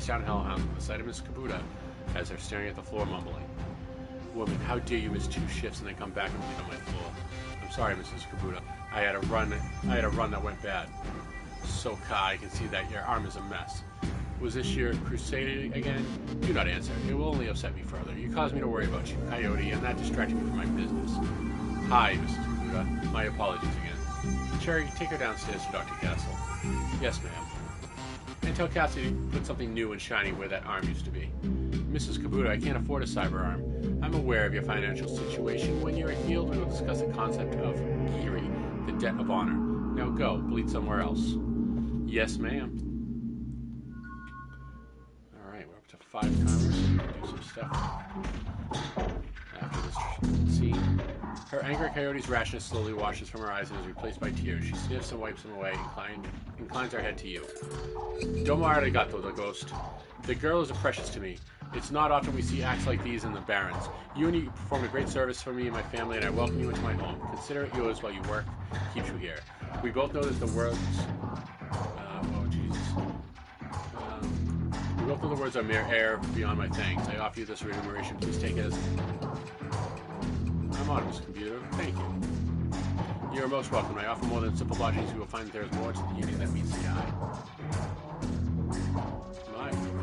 face down hellhound at the sight of Miss Kabuta as they're staring at the floor mumbling. Woman, how dare you miss 2 shifts and then come back and bleed on my floor? I'm sorry, Mrs. Kabuta. I had a run that went bad. So, Kai, I can see that your arm is a mess. Was this your crusade again? Do not answer. It will only upset me further. You caused me to worry about you, Coyote, and that distracted me from my business. Hi, Mrs. Kabuta. My apologies again. Cherry, take her downstairs to Dr. Castle. Yes, ma'am. And tell Cassie to put something new and shiny where that arm used to be. Mrs. Kabuta, I can't afford a cyber arm. I'm aware of your financial situation. When you are healed, we will discuss the concept of Giri, the debt of honor. Now go, bleed somewhere else. Yes, ma'am. Alright, we're up to 5 timers. Do some stuff. After this scene, her anger at Coyote's rashness slowly washes from her eyes and is replaced by tears. She sniffs and wipes them away, inclines her head to you. Domo arigato, the ghost. The girl is precious to me. It's not often we see acts like these in the Barrens. You and you performed a great service for me and my family, and I welcome you into my home. Consider it yours while you work. Keeps you here. We both know that the words... we both know the words are mere air beyond my thanks. I offer you this remuneration. Please take it as... I'm on, Mr. Computer. Thank you. You are most welcome. I offer more than simple lodgings. You will find that there is more to the union than meets the eye.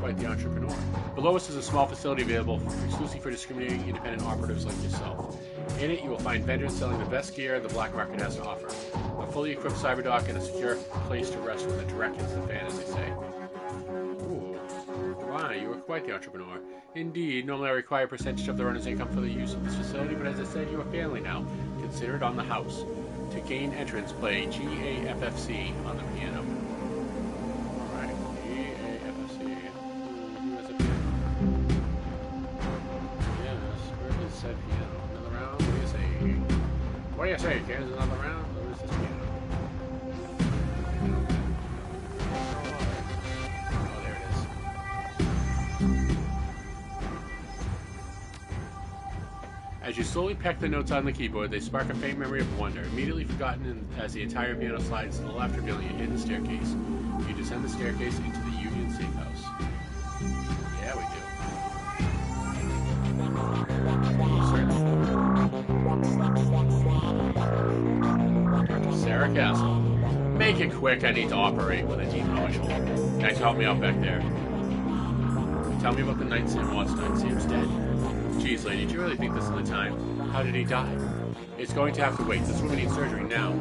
Quite the entrepreneur. Below us is a small facility available exclusively for discriminating independent operatives like yourself. In it, you will find vendors selling the best gear the black market has to offer. A fully equipped cyberdock and a secure place to rest with a direct instant fan, as they say. Ooh. Wow, you are quite the entrepreneur. Indeed, normally I require a percentage of the runner's income for the use of this facility, but as I said, you are family now. Consider it on the house. To gain entrance, play GAFFC on the piano. What do you say? Kansas another round? Or is this piano? Oh, there it is. As you slowly peck the notes on the keyboard, they spark a faint memory of wonder, immediately forgotten as the entire piano slides to the left, revealing a hidden staircase. You descend the staircase into the Union Safe House. Yeah, we do. Sarah Castle. Make it quick, I need to operate with a deep emotion. Guys, help me out back there. Tell me about the night Sam wants tonight. Sam's dead. Jeez, lady, do you really think this is the time? How did he die? It's going to have to wait. This woman needs surgery now.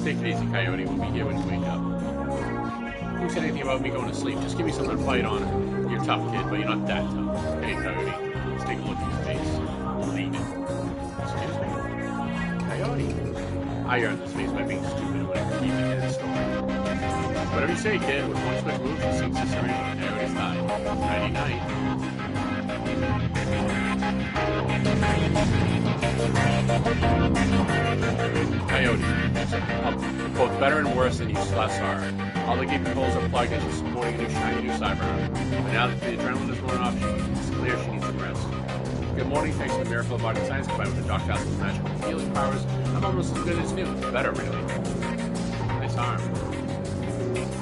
Take it easy, Coyote. We'll be here when you wake up. Who said anything about me going to sleep? Just give me something to fight on. You're a tough kid, but you're not that tough. Hey, Coyote. Let's take a look at his face. Leave it. Excuse me? Coyote. I earned this face by being stupid when I keep it in the story. Whatever you say, kid. With one swift move, she sinks to surrender on Coyote's thigh. Nighty night. Coyote. Both better and worse than you last saw her. All the gaping holes are plugged and she's sporting a new shiny new cyber. But now that the adrenaline is worn off, it's clear she needs some rest. Good morning, thanks to the miracle of modern science combined with the Doc Castle's magical healing powers, I'm almost as good as new. Better, really. Nice arm.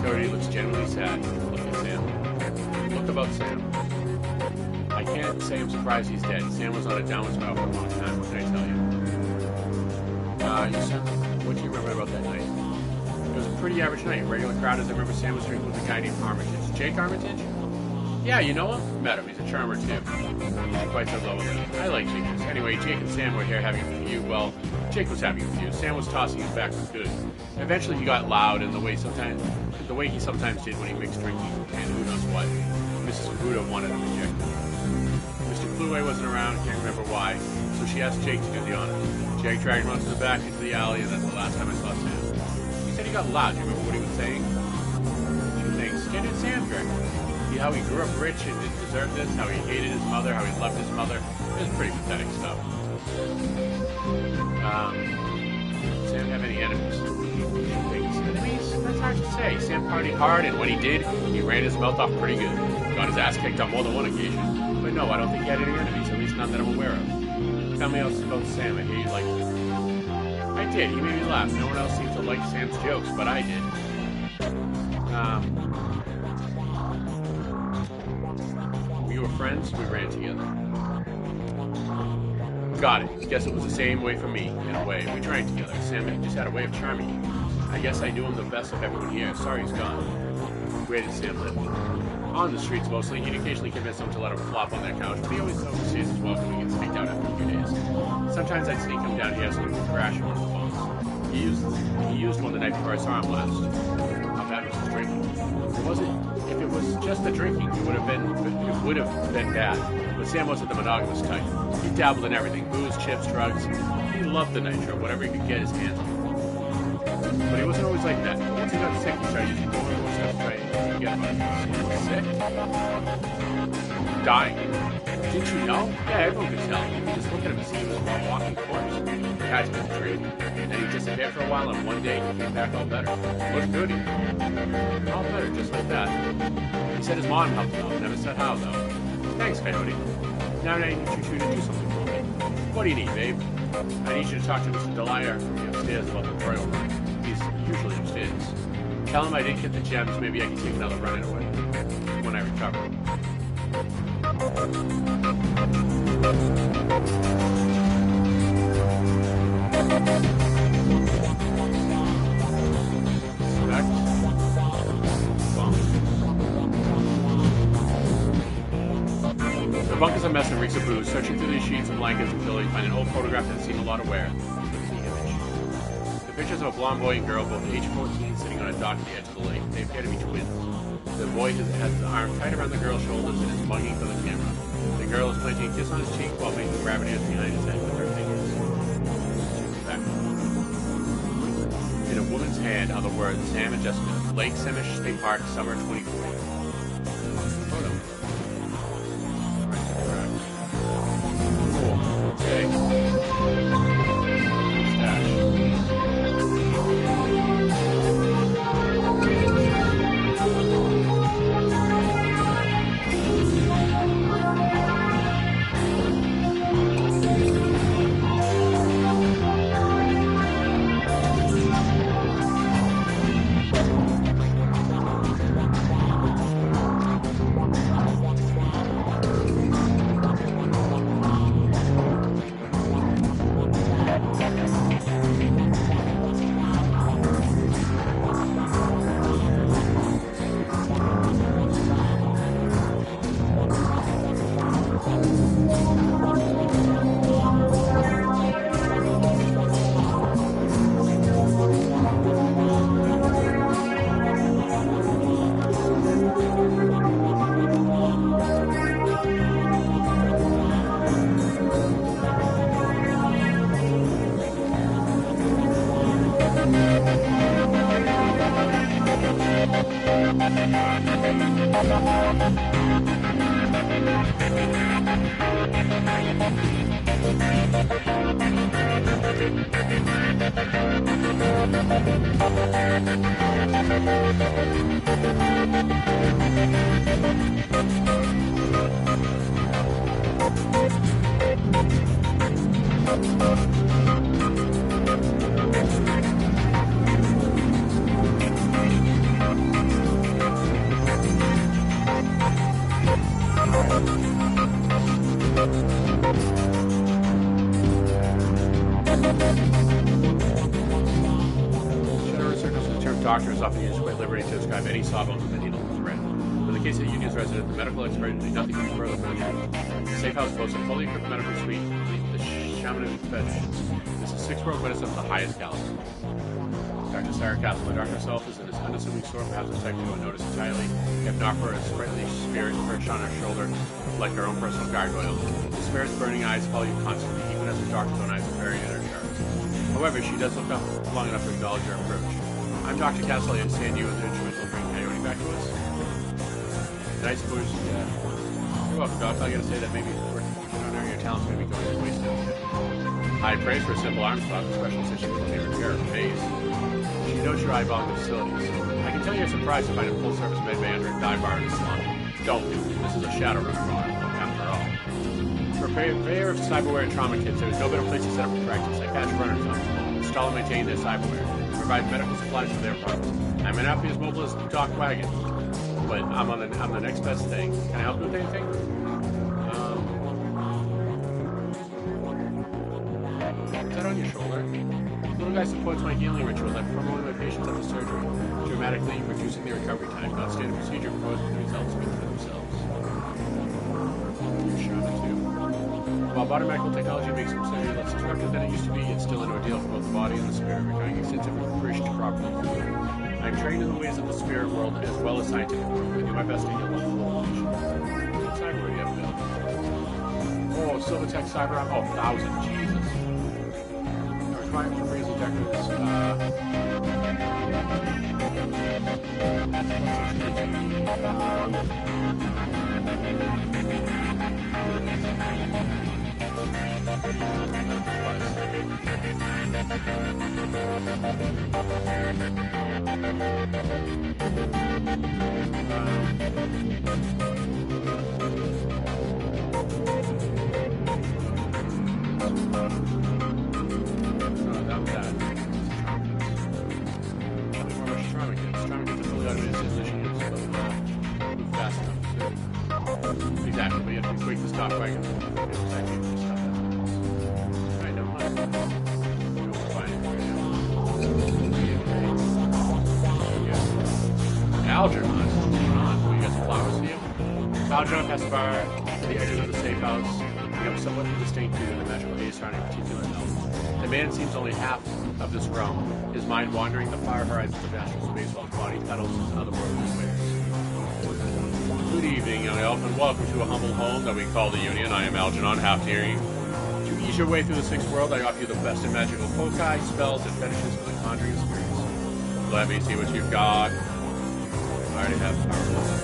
Coyote looks genuinely sad. Look at Sam. Look about Sam. I can't say I'm surprised he's dead. Sam was on a downward spiral for a long time. What can I tell you? What do you remember about that night? It was a pretty average night. Regular crowd, as I remember Sam was drinking with a guy named Armitage. Jake Armitage? Yeah, you know him? Met him. He's a charmer, too. Quite so low with him. I like Jake. Anyway, Jake and Sam were here having a feud. Well, Jake was having a feud. Sam was tossing his back was good. Eventually, he got loud, and the way he sometimes did when he mixed drinking and who knows what. Mrs. Kabuta wanted to reject him. Mr. Kluwe wasn't around, can't remember why, so she asked Jake to do the honors. Jake dragged him onto the back into the alley, and that's the last time I saw Sam. He said he got loud. Do you remember what he was saying? Two things. Can did Sam drink? How he grew up rich and didn't deserve this, how he hated his mother, how he loved his mother. It was pretty pathetic stuff. Sam have any enemies? Enemies? That's hard to say. Sam partied hard, and when he did, he ran his mouth off pretty good. Got his ass kicked on more than one occasion. But no, I don't think he had any enemies, at least none that I'm aware of. Tell me else about Sam. I hear you liked him. I did. He made me laugh. No one else seemed to to like Sam's jokes, but I did. We were friends, we ran together. Got it. Guess it was the same way for me, in a way. We drank together. Sam just had a way of charming me. I guess I knew him the best of everyone here. Sorry he's gone. Where did Sam live? On the streets mostly. He'd occasionally convince them to let him flop on their couch, but he always oversees his welcoming and sneaked out after a few days. Sometimes I'd sneak him down here so we could crash on one of the phones. He used one the night before I saw him last. How bad was his drinking? If it was just the drinking, it would have been bad. But Sam wasn't the monogamous type. He dabbled in everything: booze, chips, drugs. He loved the nitro, whatever he could get his hands on. But he wasn't always like that. Once he got sick, he started using more stuff to try and get him. He was sick? Dying. Didn't you know? Yeah, everyone could tell. You just look at him and see he was a walking corpse. He had to be treated. Then he disappeared for a while, and one day he came back all better. Looked good. All better, just like that. He said his mom helped him out. Never said how, though. Thanks, Coyote. Now I need you two to do something for me. What do you need, babe? I need you to talk to Mr. Delia from upstairs about the royal run. He's usually upstairs. Tell him I didn't get the gems. Maybe I can take another run anyway when I recover. The bunk is a mess and reeks of booze. Searching through these sheets and blankets and pillows, you find an old photograph that's seen a lot of wear. The pictures of a blonde boy and girl, both age 14, sitting on a dock at the edge of the lake. They appear to be twins. The boy has his arm tight around the girl's shoulders and is mugging for the camera. The girl is planting a kiss on his cheek while making gravity behind his head with her fingers. In a woman's hand are the words Sam and Jessica, Lake Semish State Park, Summer 2040. Photo. Cool. Okay. Doctor is often used with liberty to describe any sawbones with a needle and thread. In the case of the union's resident, the medical expert will do nothing further for the truth. The safe house boasts a fully equipped medical suite, complete with the shaman bed. This is 6-row medicine of the highest caliber. Dr. Sarah Castle, the doctor herself, is in his unassuming store, perhaps a type 2 unnoticed entirely, if not for a sprightly spirit perched on her shoulder like her own personal gargoyle. The spirit's burning eyes follow you constantly, even as the doctor's own eyes are buried in her charms. However, she does look up long enough to acknowledge your approach. I'm Dr. Castle. I understand you as the instrumental bring Coyote back to us. And I suppose, you're welcome, Doc. I gotta say that maybe your talents may be going to waste now. High praise for a simple arm swap, especially since you can only repair her face. She notes your eyeball in the facilities. I can tell you're surprised to find a full-service med bay under a dive bar in the salon. Don't be. This is a Shadowrun bar, after all. For a purveyor of cyberware and trauma kits, there is no better place to set up a practice. I patch runners on install and maintain their cyberware. provide medical supplies for their runs. I may not be as mobile as Doc Wagon, but I'm the next best thing. Can I help you with anything? Is that on your shoulder? The little guy supports my healing rituals. I perform only my patients after surgery, dramatically reducing their recovery time. Not standard procedure proposed, but the results speak for themselves. You're shaman too. While modern medical technology makes surgery less destructive than it used to be, it's still an ordeal for both the body and the spirit, requiring extensive preparation to properly heal. I'm trained in the ways of the spirit world as well as scientific work. I do my best to heal the whole nation. What cyber do you have available? Oh, Silvertech Cyber. Oh, 1,000. Jesus. I was trying for Raising Deckers. Exactly, but you have to tweak the stock wagon. Alright, never mind. We're fine. Algernon. What's going on? You got some flowers for you? Algernon passed by the edges of the safe house, become somewhat indistinct due to the magical haze surrounding a particular elf. The man seems only half of this realm, his mind wandering the far horizons of astral space while his body cuddles his otherworldly wares. Good evening, young elf, and welcome to a humble home that we call the Union. I am Algernon, half-hearing. To ease your way through the sixth world, I offer you the best in magical foci, spells, and fetishes for the conjuring experience. Let me see what you've got. I already have powerful.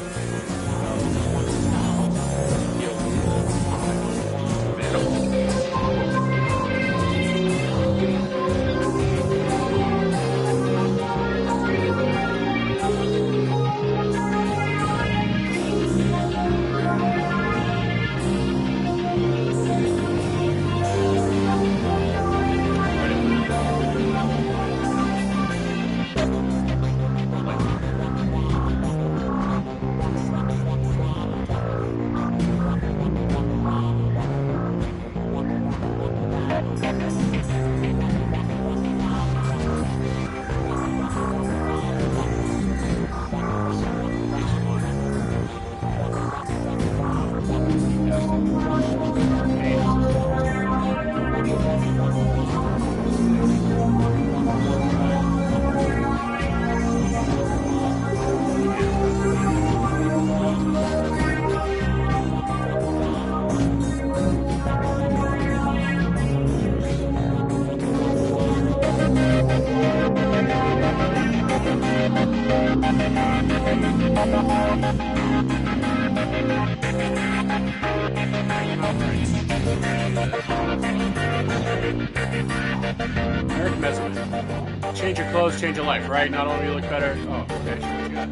Change your clothes, change your life, right? Not only you look better. Oh, okay, sure, what you got?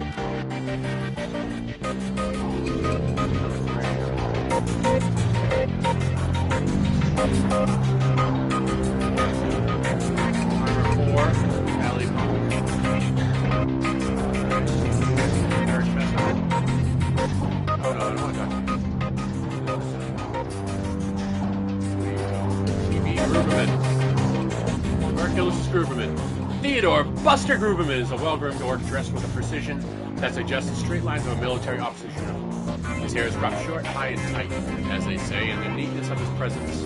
Armor 4, alley bomb. Eric Messer. Oh no, I don't want to talk to you. TV Gruberman. Merciless Gruberman. Theodore Buster Gruberman is a well-groomed orc dressed with a precision that suggests the straight lines of a military officer's uniform. His hair is cropped short, high, and tight, as they say, and the neatness of his presence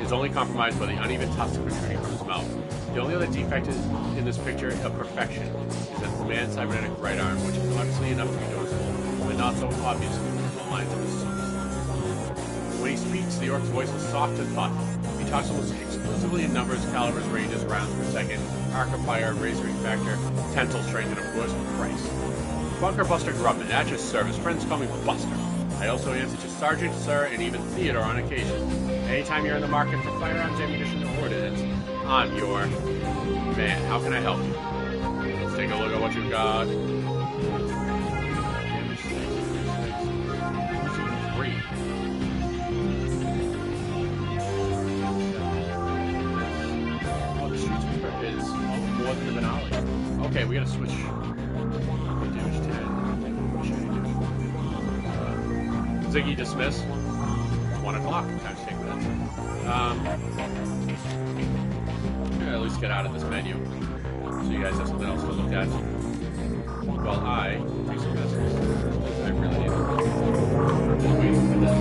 is only compromised by the uneven tusk protruding from his mouth. The only other defect in this picture of perfection is that the man's cybernetic right arm, which is obviously enough to be noticeable, but not so obvious in the lines of his suit. When he speaks, the orc's voice is soft and thoughtful. He talks almost exclusively in numbers, calibers, ranges, rounds per second, arc of fire, razoring factor, tensile strength, and of course, price. Bunker Buster Grubman, at your service. Friends call me Buster. I also answer to Sergeant, Sir, and even Theodore on occasion. Anytime you're in the market for firearms, ammunition, or ordnance, I'm your man. How can I help you? Let's take a look at what you've got. Damage 6, 3. Oh, the street sweeper is more than the Benali. Okay, we gotta switch. Damage 10. What should I do? Ziggy dismiss. It's 1 o'clock. Time to take that. Yeah, at least get out of this menu. So you guys have something else to look at. While I take some messages. I really need to. Just waiting for this.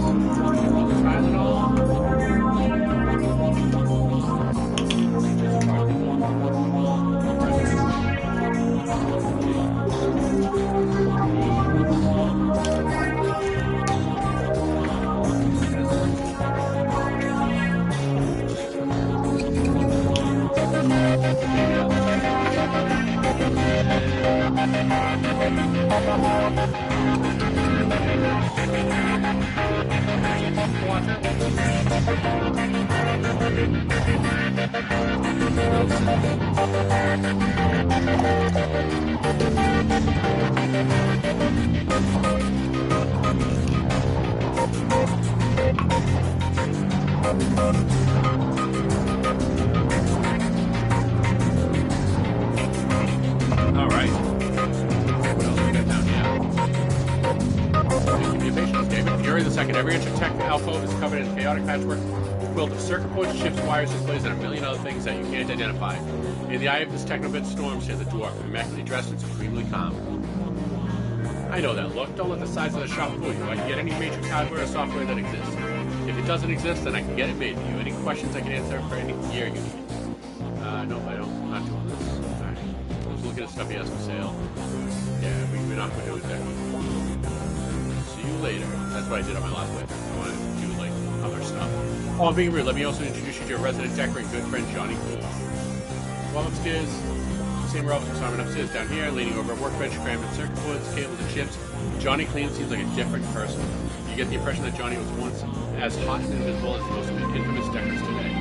Tylenol. Every inch of tech alcove is covered in chaotic patchwork, quilt of circuit boards, chips, wires, displays, and a million other things that you can't identify. In the eye of this technobit storm stands a dwarf, immaculately dressed and supremely calm. I know that look. Don't let the size of the shop fool you. I can get any matrix hardware or software that exists. If it doesn't exist, then I can get it made for you. Any questions I can answer for any gear you need. Nope, I don't. I'm not doing this. Alright. Let's look at the stuff he has for sale. Yeah, we're not going to do it there. See you later. That's what I did on my last playthrough. I wanted to do, like, other stuff. Oh, I'm being rude. Let me also introduce you to your resident decorator and good friend, Johnny Cool. Well, upstairs. Same row of Simon upstairs. Down here, leaning over a workbench, crammed with circuit boards, cables, and chips. Johnny Clean seems like a different person. You get the impression that Johnny was once as hot and invisible as the most infamous deckers today.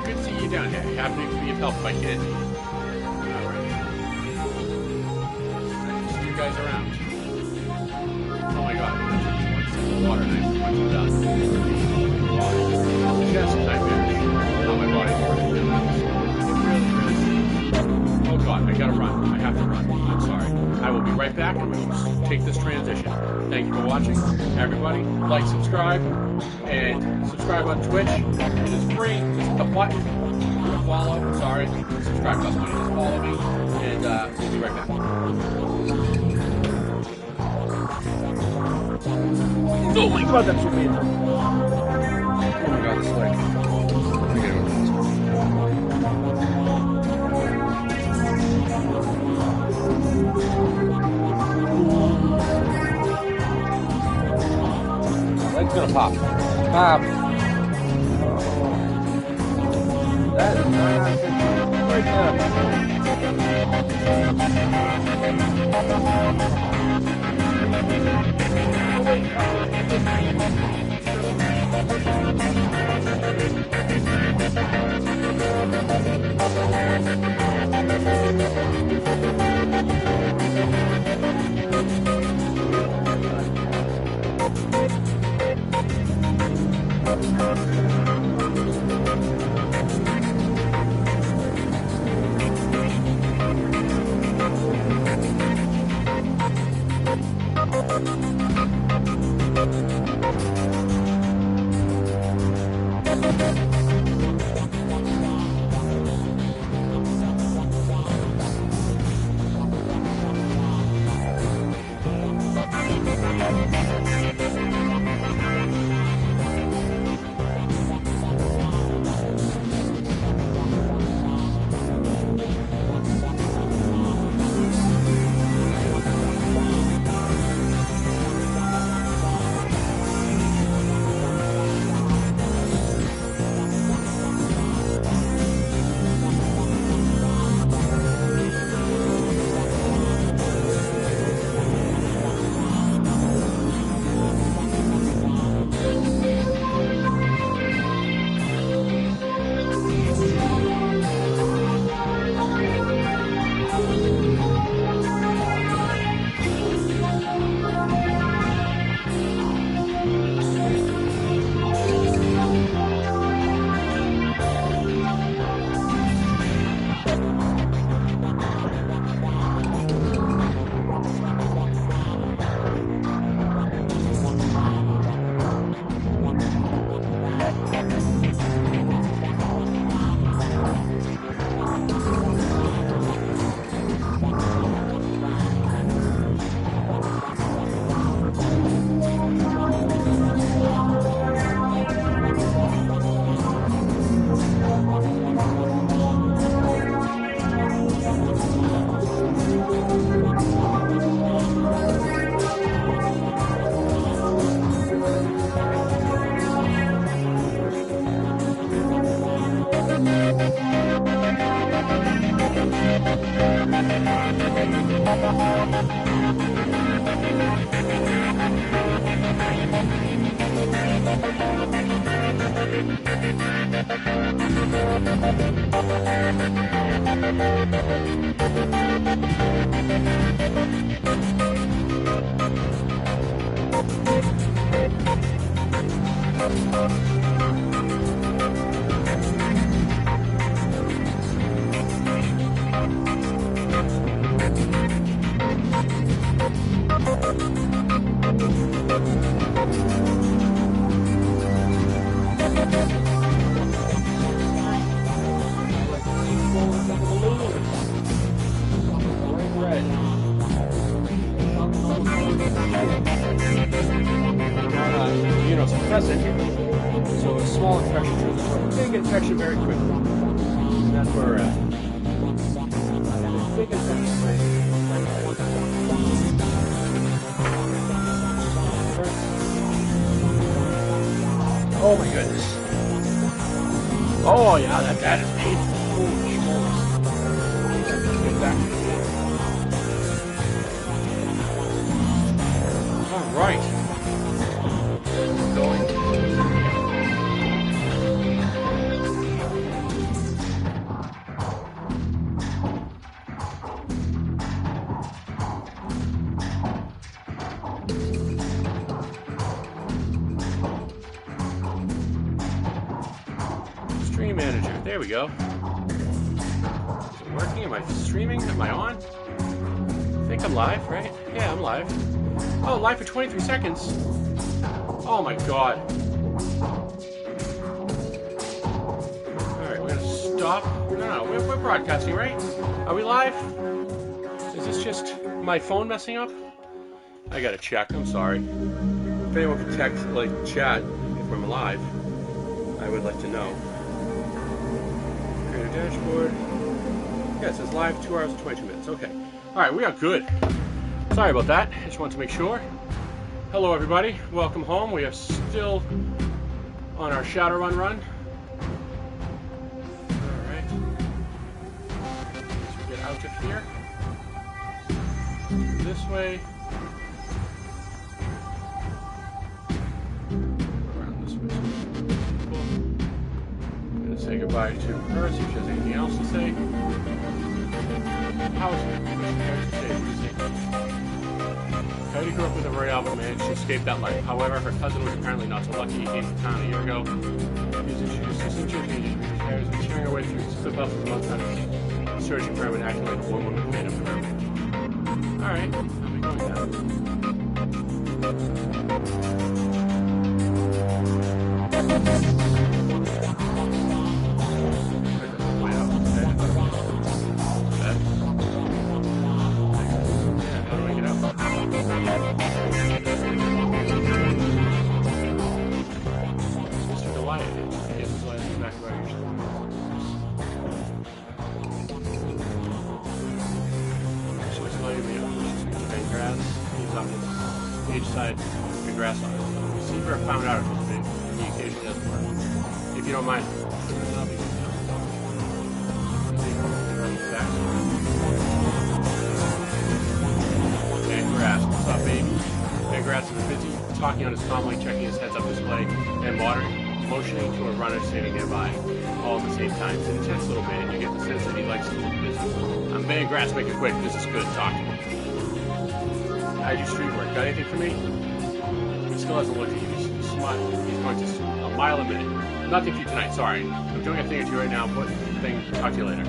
Good to see you down here. Happy to be of help if I can. Alright. Nice to see you guys around. Oh my god. Water knife. Just nightmarish. How my body's working now. It really is. Oh god, I gotta run. I have to run. I'm sorry. I will be right back and we will take this transition. Thank you for watching. Everybody, like, subscribe, and subscribe on Twitch. It is free. Just hit the button. Follow. Sorry. Subscribe costs money. Just follow me. And we'll be right back. Oh my god, that's so weird. Oh my god, this leg. I gotta go. Leg's gonna pop. Pop. That is not good. Right there. So a small infection turns into a big infection very quickly. And that's where we're at. And a big infection Oh my goodness. Oh yeah, that is painful. Holy smokes. Let's get back to it. Alright. Going. Stream manager. There we go. Is it working? Am I streaming? Am I on? I think I'm live, right? Yeah, I'm live. Oh, live for 23 seconds. Oh my god. Alright, we're gonna stop. No, we're broadcasting, right? Are we live? Is this just my phone messing up? I gotta check, I'm sorry. If anyone could text, chat, if I'm live, I would like to know. Create a dashboard. Yeah, it says live 2 hours and 22 minutes. Okay. Alright, we are good. Sorry about that. I just wanted to make sure. Hello everybody, welcome home. We are still on our Shadowrun run. Alright. Let's get out of here. This way. Around this way. I'm going to say goodbye to her, see if she has anything else to say. How is it? Coyote grew up with a Royale man. She escaped that life. However, her cousin was apparently not so lucky. He came to town a year ago. He was introduced to Cynthia and he was cheering her way through the buff of the month time, searching for him and acting like a warm woman made him for her. Alright, how are we going now? Side the grass on it. Receiver found out the communication doesn't work. If you don't mind, Grass, what's up, baby? Grass is busy talking on his calmly, checking his heads-up display and motioning to a runner standing nearby, all at the same time. It's an intense little man. You get the sense that he likes to look busy. I'm Grass, make it quick. This is good. Talk to me. I do street work. Got anything for me? He still hasn't looked at you. He's smiling. He's going to a mile a minute. Nothing for you tonight. Sorry. I'm doing a thing or two right now. Talk to you later.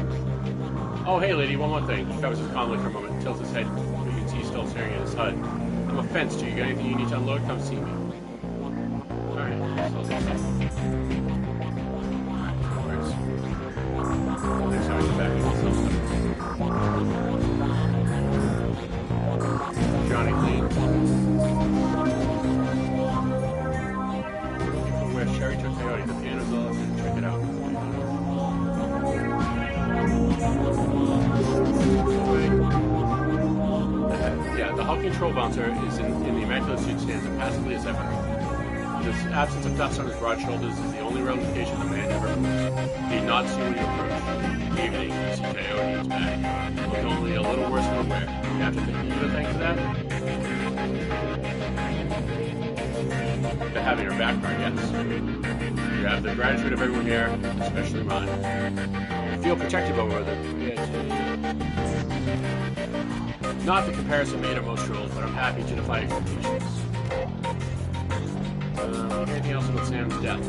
Oh, hey, lady. One more thing. He covers his calmly for a moment. Tilts his head. You can see he's still staring at his HUD. I'm a fence to you. Got anything you need to unload? Come see me. Alright. So that's it. Alright. Where's... Next time I come back, I'll sell stuff. Johnny Clean. Where Sherry took Coyote, the piano's all and check it out. Yeah, the Hulk control bouncer is in the immaculate suit stands impassively as ever. This absence of dust on his broad shoulders is the only real indication the man ever moves. He did not see when you approached. Evening, you see Coyote is back. Looking only a little worse than aware. You have to give a thanks for that? To having her back part, yes. You have the gratitude of everyone here, especially mine. I feel protective over the not the comparison made of most rules, but I'm happy to defy expectations. Anything else about Sam's death?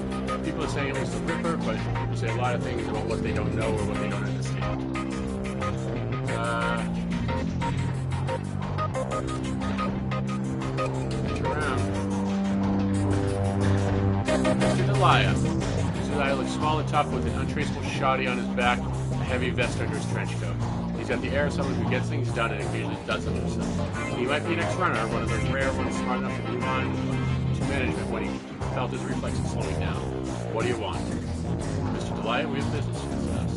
People are saying it was the Ripper, but people say a lot of things about what they don't know or what they don't understand. Around. Mr. Delia. Mr. Delia looks small and tough with an untraceable shoddy on his back, a heavy vest under his trench coat. He's got the air of someone who gets things done and occasionally does them himself. He might be an ex-runner, one of those rare ones smart enough to move on to management when he felt his reflexes slowing down. What do you want? Mr. Delia, we have business with us.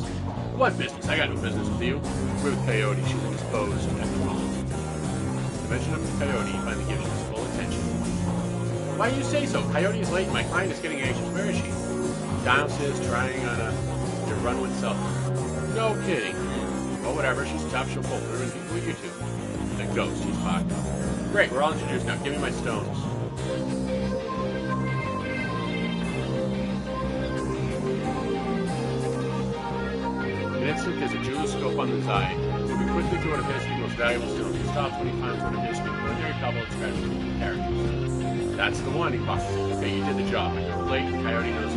What business? I got no business with you. We're with Coyote. She's indisposed at the moment. The mention of Coyote finally gives his full attention. Why do you say so? Coyote is late. My client is getting anxious. Where is she? Downstairs trying on to run with self. No kidding. Well, whatever. She's tough. She'll pull through. And who are you two? The ghost. He's fucked. Great. We're all introduced now. Give me my stones. In an instant, there's a jeweler's scope on his eye. Moving quickly to what appears to be the most valuable stone. He stops when he finds what appears to be an ordinary couple of scratches from characters. That's the one, he pockets. Okay, you did the job. If you're late, Coyote knows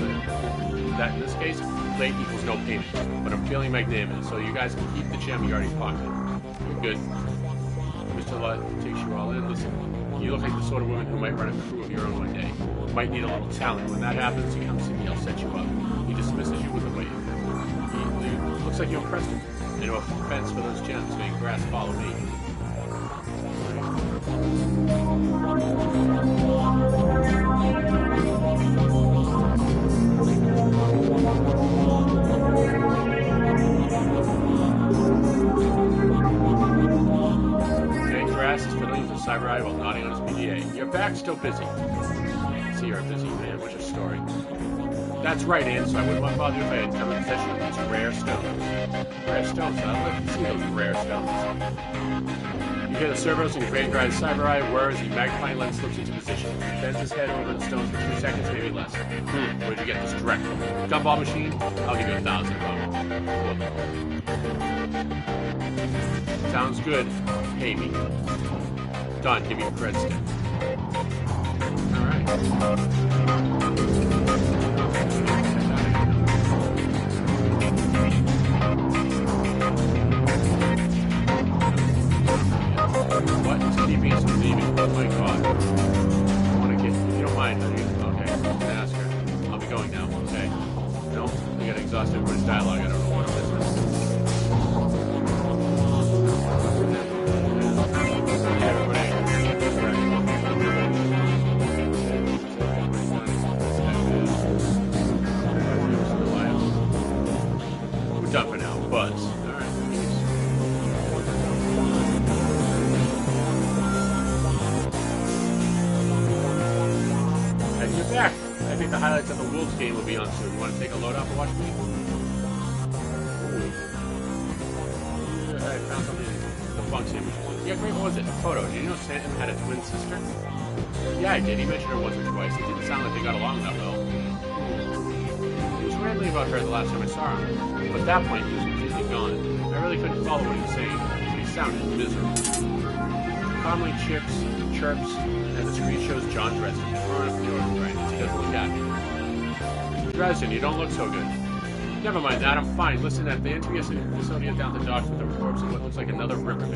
that in this case, late equals no payment. But I'm feeling magnanimous, so you guys can keep the gem you already pocketed. You're good. Mr. Ludd takes you all in. Listen, you look like the sort of woman who might run a crew of your own one day. Might need a little talent. When that happens, you come to me, I'll set you up. He dismisses you with a wave. Looks like you impressed him. And no offense for those gems, so you grass follow me. Okay, Grass is fiddling with his cyber eye while nodding on his PDA. Your back's still busy. I see you're a busy man. What's your story? That's right, Ann, so I wouldn't want to bother you if I had come in possession of these rare stones. Rare stones? I'd like to see those rare stones. You hear the servos and Great Guy's cyber eye whir as the magnifying lens slips into position. He bends his head over the stones for 2 seconds, maybe less. Where'd you get this direct from? Gumball machine? I'll give you 1,000 bucks. Sounds good. Pay me. Done. Give me a cred stick. Alright. What is keeping us from leaving? Oh my god. I want to get, if you don't mind, okay, I'm going to ask her. I'll be going now, okay? No, we got to exhaust everybody's dialogue. I don't know what it is. We're done for now. Buzz. Alright. And you're back. I think the highlights of the Wolves game will be on soon. You want to take a load off and watch me? I found something in the Funk's image. Yeah, great. What was it? A photo. Did you know Stanton had a twin sister? Yeah, I did. He mentioned her once or twice. It didn't sound like they got along that well. He was rambling about her the last time I saw him. But at that point, he was completely gone. I really couldn't follow what he was saying. He sounded miserable. Calmly chirps, and the screen shows John Dresden. Throwing up the order right. He doesn't look happy. Dresden, you don't look so good. Never mind that, I'm fine. Listen, at the NTS facility down the docks with a corpse and what looks like another Ripper.